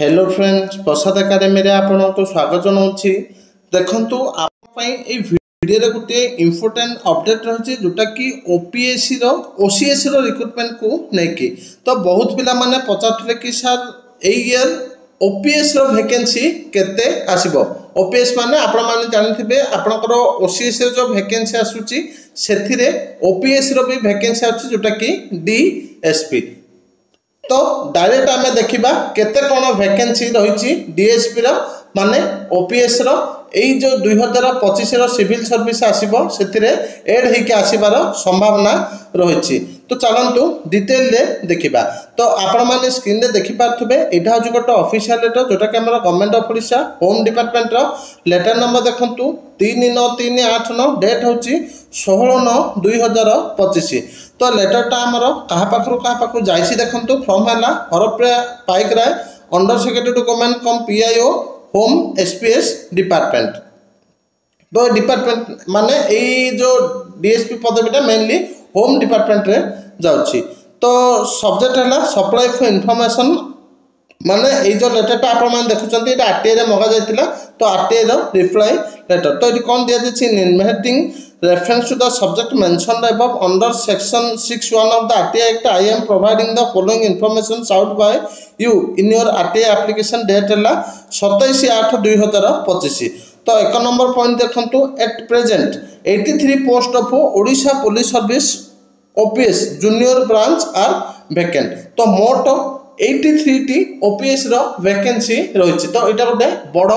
Hello friends, प्रसाद academy आपको स्वागत जनाऊँगी। देखु वीडियो गोटे इम्पोर्टेंट अपडेट रही जोटा कि ओपीएससी ओसीएससी रिक्रुटमेंट को लेकिन तो बहुत पिला माने पचारे कि सर ईयर ओपीएस वैकेंसी केते आसीबो। ओपीएस माने आपण माने जानिथिबे आपनकर ओसीएस जो वैकेंसी आसुची सेथिरे ओपीएस रो भी वैकेंसी आछि जोटा कि डीएसपी। तो डायरेक्ट आम देखा केते कौन वैकेंसी रही डीएसपी माने ओपीएस यही जो 2025 सिविल सर्विस आसीबो सेथिरे एड होकर आसबार संभावना रही। तो चलतु डिटेल देखा। तो आपण मैंने स्क्रीन में देखिपे यहाँ हूँ गोटे ऑफिशियल लेटर जोटा कि government of Odisha home department letter number देखु 3938 डेट हूँ 16/9/2025। तो लेटरटा आमर क्या पाखु जाइए देखो फ्रम है Harapriya Paik Ray under secretary to government cum PIO home SPS department. तो डिपार्टमेंट माने यही जो डीएसपी पदवीटा मेनली होम डिपार्टमेंट रे जाउछि। तो सब्जेक्ट है सप्लाई फॉर इनफॉरमेशन माने ये जो लेटरटा आप देखुं ये आरटीआई रे मगा जाइतिला। तो आरटीआई रो रिप्लाई लेटर तो ये कौन दिया जाइछि inheriting reference to the subject mentioned above under section 6(1) of the RTI Act, I am providing the following information sought by you in your RTI application date है 27/8/2025। तो एक नंबर पॉइंट देखंतु at present 83 post of Odisha police service OPS junior branch are vacant. तो मोट 83 T OPS रो vacancy रही। तो यहाँ गोटे बड़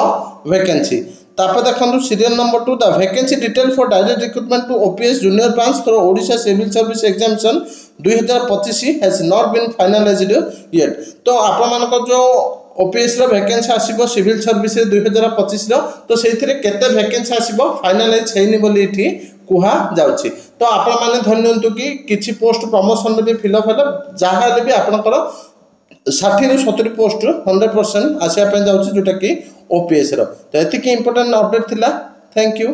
वैकेंसी। तापर देखो serial number 2 the vacancy detail for direct recruitment to OPS junior branch through Odisha civil service examination 2025 has not been finalized yet. तो आप जो ओपीएस रो वैकेंसी आसीबो सिविल सर्विस 2025 रो तो सेथिरे केते वैकेंसी आसीबो फाइनलाइज हेनी बोली इठी कुहा जाउछि। तो आपण माने धन्यंतु कि किछि पोस्ट प्रमोशन में भी फिलअप है जहाँ भी आपनकर 60 ରୁ 70 पोस्ट 100% आसापी जाऊँगी जोटा कि ओपीएस रो। तो ये इंपोर्टेंट अपडेट थिला। Thank you.